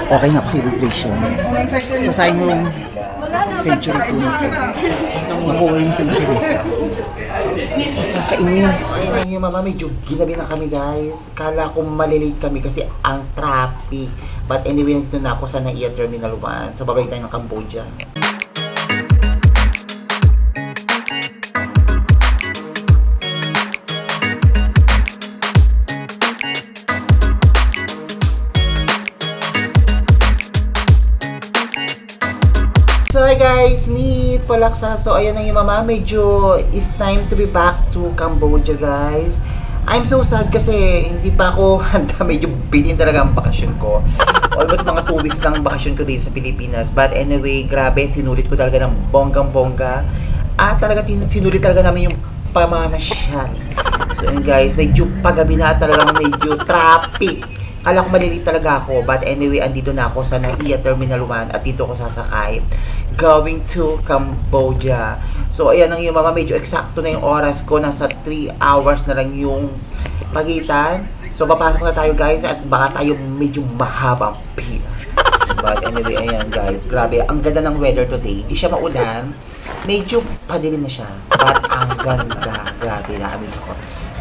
Okay na ako sa immigration. So sayang yung century ko. Nakuha yung century. Kainis. Ayun yung mama, medyo ginabi na kami guys. Kala ko malilate kami kasi ang traffic. But anyway, nandito na ako sa NAIA Terminal 1. So babalik tayo ng Cambodia. So hi guys, me Palaksa. So ayan na yung mama, medyo it's time to be back to Cambodia guys. I'm so sad kasi hindi pa ako handa, medyo bitin talaga ang bakasyon ko. Almost mga 2 weeks lang ang bakasyon ko dito sa Pilipinas. But anyway, grabe, sinulit ko talaga ng bonggang-bongga. At talaga sinulit talaga namin yung pamamasyal. So yun guys, medyo pagabi na at talagang medyo traffic. Kala ko malilate talaga ako, but anyway, andito na ako sa NAIA Terminal 1 at dito ako sasakay going to Cambodia. So ayan ang yung mama, medyo eksakto na yung oras ko, nasa 3 hours na lang yung pagitan. So papasok na tayo guys at baka tayo medyo mahabang pila. But anyway, ayan guys, grabe, ang ganda ng weather today. Hindi siya maulan, medyo padilim na siya, but ang ganda, grabe, naamin ako.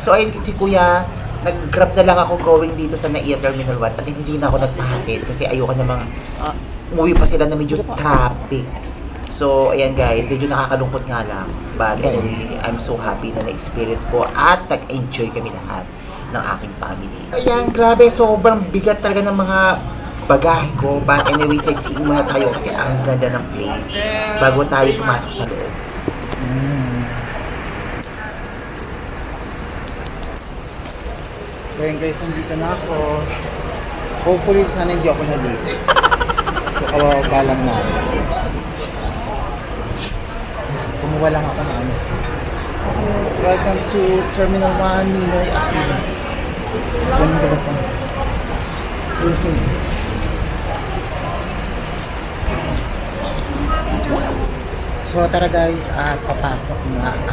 So ayun si kuya, nag-grab na lang ako going dito sa NAIA Terminal 1 at hindi na ako nagpahatid kasi ayoko namang umuwi pa sila na medyo traffic. So, ayan guys, medyo nakakalungkot nga lang. But anyway, I'm so happy na na-experience ko at nag-enjoy kami lahat ng aking family. Ayan, grabe, sobrang bigat talaga ng mga bagahe ko. But anyway, sightseeing muna tayo kasi ang ganda ng place bago tayo pumasok sa loob. So yun guys, nandito na ako. Hopefully sana hindi ako na-late. So kawawa lang na. Kumuha lang ako na ano. Welcome to Terminal 1, Ninoy Aquino. Ganun ba ito? So tara guys, at papasok na ako.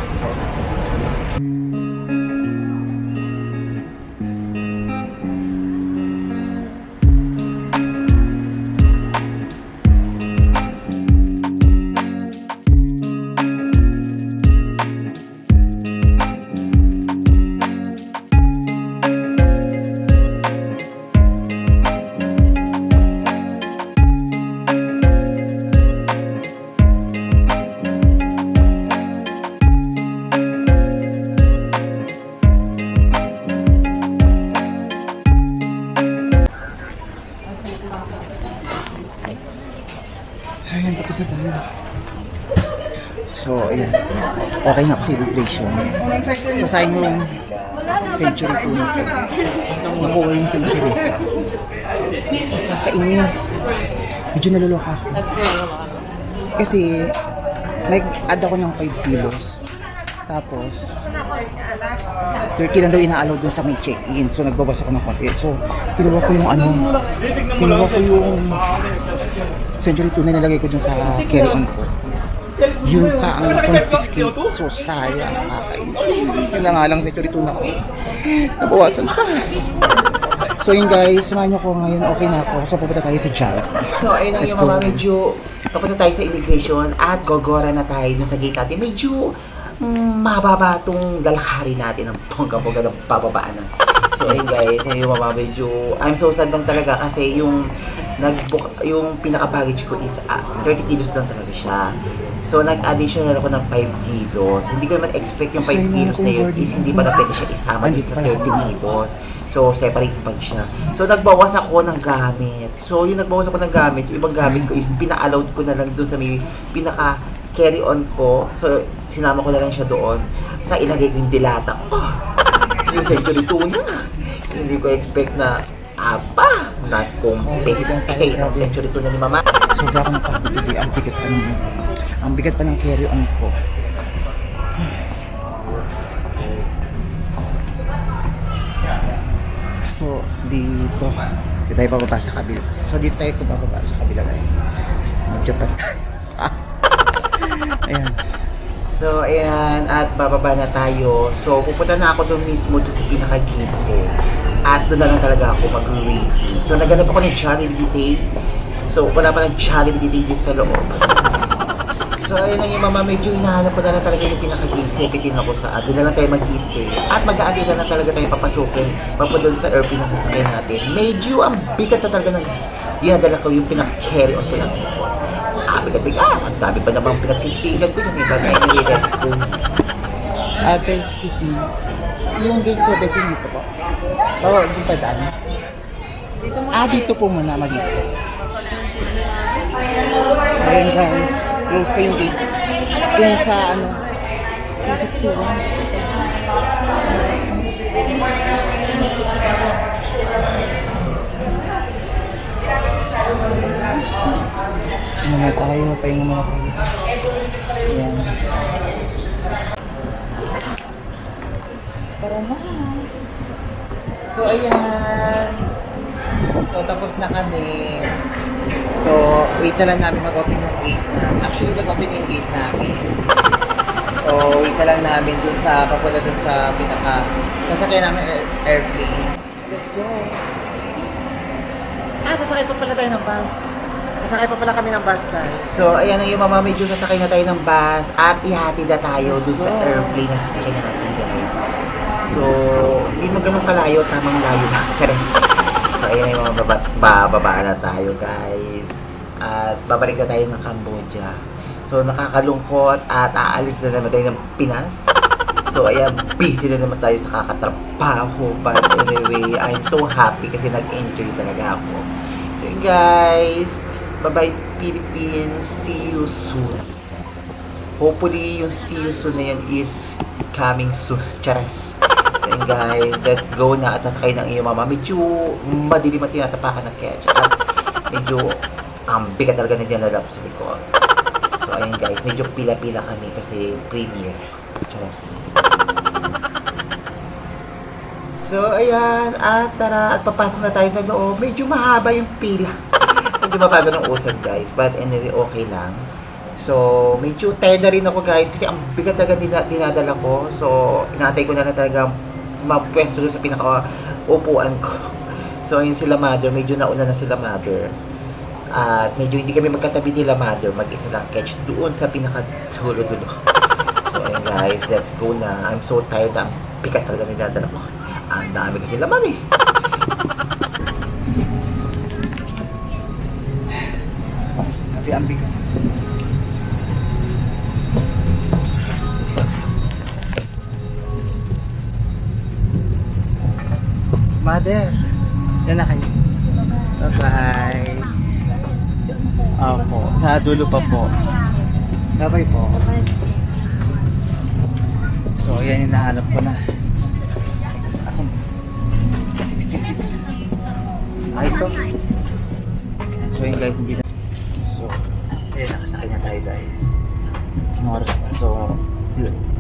So ayan, tapos na tayo. So ayan, okay na ako sa immigration. So sayang yung century ko. Nakuha yung century. Kainis. Medyo naluloka ako. Kasi nag-add ako ng 5 kilos. Tapos 30 lang daw inaalaw dun sa may check-in. So nagbawas ako ng konti. So kinuha ko yung century 2 na nilagay ko dun sa carry-on ko. Yun pa ang confiscate. So sayang, nakakainis. Yun na nga lang, century 2 na ako. Nabawasan pa. So yun guys, samahan nyo ko ngayon. Okay na ako. So pupunta tayo sa Jollibee. So ayun na yung mga medyo papunta tayo sa immigration at gogora na tayo dun sa gate natin. Medyo mababa itong lalakari natin ng bongga-bongga ng bababaan na. So ayun guys, yung mga medyo I'm so sad lang talaga kasi yung pinaka-baggage ko is 30 kilos lang talaga siya. So nag-additional ako ng 5 kilos. Hindi ko naman expect yung 5 kilos na yun is hindi pa na pwede siya isama dito sa 30 kilos. So separate pa siya. So nagbawas ako ng gamit. So yung nagbawas ako ng gamit, yung ibang gamit ko is pina-allowed ko na lang doon sa may pinaka carry-on ko. So sinama ko na lang siya doon. Na ilagay ko yung dilata ko. Yung century 2 na. Hindi ko expect na not compensate ang century 2 na ni mama. Sobra akong napagod today. Ang bigat pa ng carry-on ko. So dito tayo bababa sa kabila. So dito tayo bababa sa kabila guys. Medyo pa. Ayan. So, ayan, at bababa na tayo. So, pupunta na ako doon mismo doon sa pinaka-gate ko. At doon na lang talaga ako mag-waiting. So, naghanap ako ng Jollibee tape. So, wala pa ng Jollibee tape sa loob. So, ayun na yung mama, medyo hinahanap ko na lang talaga yung pinaka-gate. Sepitin ako sa doon na lang tayo mag-stay. At mag-aadi na lang talaga tayo papasukin. Papunta doon sa airplane na sasakyan natin. Medyo ang bigat na talaga ng dinadala ko yung pinaka-carry on ko ng sipon. Bigat-bigat. Ang dami pa namang pinagsisigan ko yung iba na iniligad ko. Ate, excuse me. Yung gate 17 dito po. Oo, hindi pa daan. Dito po muna mag-stay. So, ayun guys. Close pa yung gate. Yan sa ano, 261. Muna tayo, pahinga muna tayo. Ayan. Tara na. So, ayan. So, tapos na kami. So, wait na lang namin mag-open yung gate namin. Actually, nag-open yung gate namin. So, wait na lang namin dun sa, papunta dun sa sasakyan namin airplane. Let's go. Sasakay pa pala tayo ng bus. Sasakay pa pala kami ng bus, guys. So, ayan na yung mama, medyo sasakay na tayo ng bus at ihatid na tayo dun sa airplane na sasakyan natin, guys. So, hindi mo ganun kalayo, tamang layo na. Charis. So, ayan na yung mga bababa na tayo, guys. At babalik na tayo ng Cambodia. So, nakakalungkot at aalis na naman tayo ng Pinas. So, ayan, busy na naman tayo sa kakatrabaho. But anyway, I'm so happy kasi nag-enjoy talaga ako. So, guys, bye-bye Philippines. See you soon. Hopefully, yung see you soon na yan is coming soon. Charas. So, guys, let's go na at sasakay ng iyong mama. Medyo madilim at tinatapakan ng ketchup. At medyo bigat talaga na dyan na lap sa likod. So, ayun guys, medyo pila-pila kami kasi premiere. Charas. So, ayan, at tara, at papasok na tayo sa loob. Medyo mahaba yung pila. Medyo mabagal ng usad, guys. But anyway, okay lang. So, medyo tired na rin ako, guys, kasi ang bigat talaga dinadala ko. So, inatay ko na talaga mapwesto doon sa pinaka-upuan ko. So, ayun sila mother. Medyo nauna na sila mother. At medyo hindi kami magkatabi nila mother. Mag-isa lang catch doon sa pinaka-dulo-dulo. So, ayun guys, let's go na. I'm so tired na. Ang bigat talaga dinadala ko. Ang dami kasi laman eh. Grabe ang bigat. Mother, yan na kayo. Bye-bye. Opo, sa dulo pa po. Bye-bye po. So, yan yung nahanap ko na. Asan? 66. Ito. So, yun guys, hindi na. So, ayan, nakasakay na tayo guys. Oras na. So,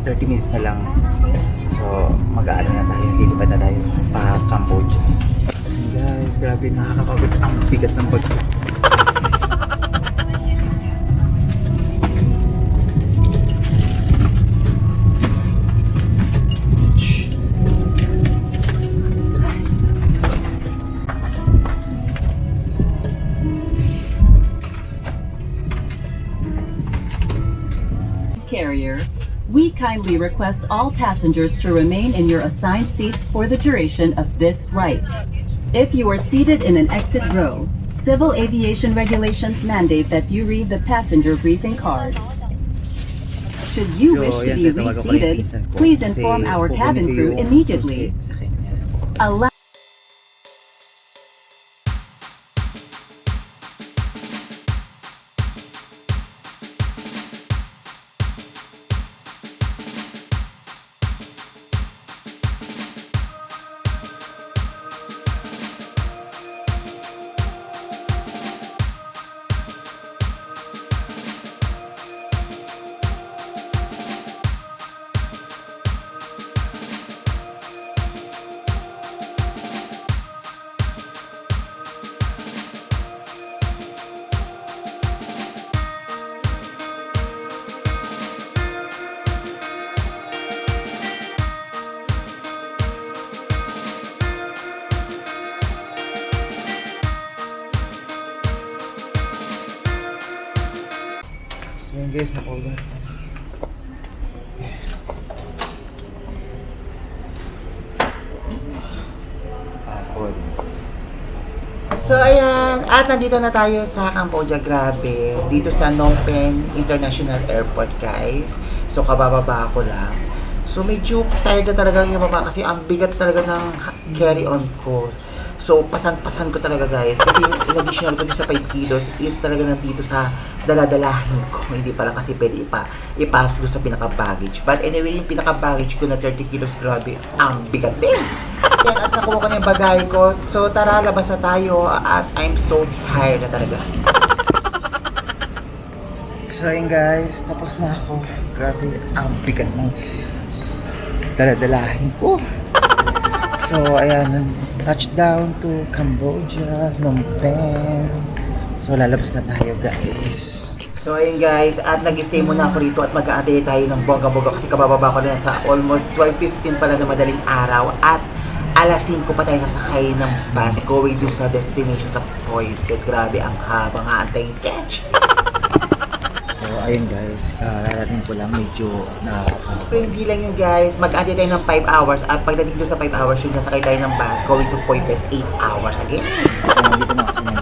30 minutes na lang. So, mag-aano na tayo. Lilipad na tayo pa Cambodia. Guys, grabe, nakakapagod. Ang bigat ng bag. Carrier, we kindly request all passengers to remain in your assigned seats for the duration of this flight. If you are seated in an exit row, civil aviation regulations mandate that you read the passenger briefing card. Should you wish to be reseated, please inform our cabin crew immediately. Allow So yun guys, nakuha. Pagod. So ayan, at nandito na tayo sa Cambodia, grabe. Dito sa Phnom Penh International Airport guys. So kabababa ko lang. So medyo tired na talaga yung baba kasi ang bigat talaga ng carry-on ko. So pasan-pasan ko talaga guys. Kasi yung in-additional ko dito sa 5 kilos is talaga nandito sa daladalahin ko. Hindi pala kasi pwede ipasok sa pinaka-baggage. But anyway, yung pinaka-baggage ko na 30 kilos, grabe, ang bigat din. Yan, at nakuha ko na yung bagay ko. So tara, labas na tayo. At I'm so tired na talaga. So yun guys, tapos na ako. Grabe, ang bigat ng daladalahin ko. So ayan, touchdown to Cambodia, Phnom Penh. So lalabas na tayo guys. So ayun guys, at nag-stay muna ako rito at mag-aantay tayo ng bongga-bongga kasi kabababa ko na sa almost 12:15 pala na madaling araw at alas 5 pa tayo sasakay ng bus going to sa destination sa Phuket. Grabe ang habang aantayin catch. So ayun guys, kararating ko lang medyo pero hindi lang yun guys, mag-aantay tayo ng 5 hours at pagdating doon sa 5 hours yun, sasakay tayo ng bus going to Phuket 8 hours again. So nandito na ako na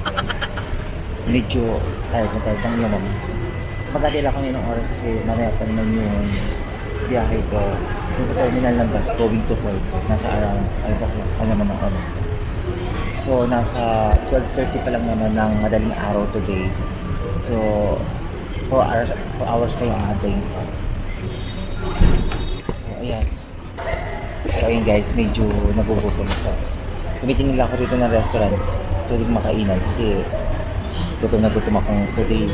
medyo tired ng iyo mama. Mag-aantay lang ako ng oras kasi mamaya pa naman yung biyahe ko dun sa terminal ng bus going to Phuket. Nasa around 5 o'clock pa naman ng oras. So nasa 12:30 pa lang naman ng madaling araw today. So 4 hours ko yung aantayin ko. So ayan. So ayun guys, medyo nagugutom ko. Tumitingin lang ako dito ng restaurant. Tuwing makainan kasi gutom na gutom akong today.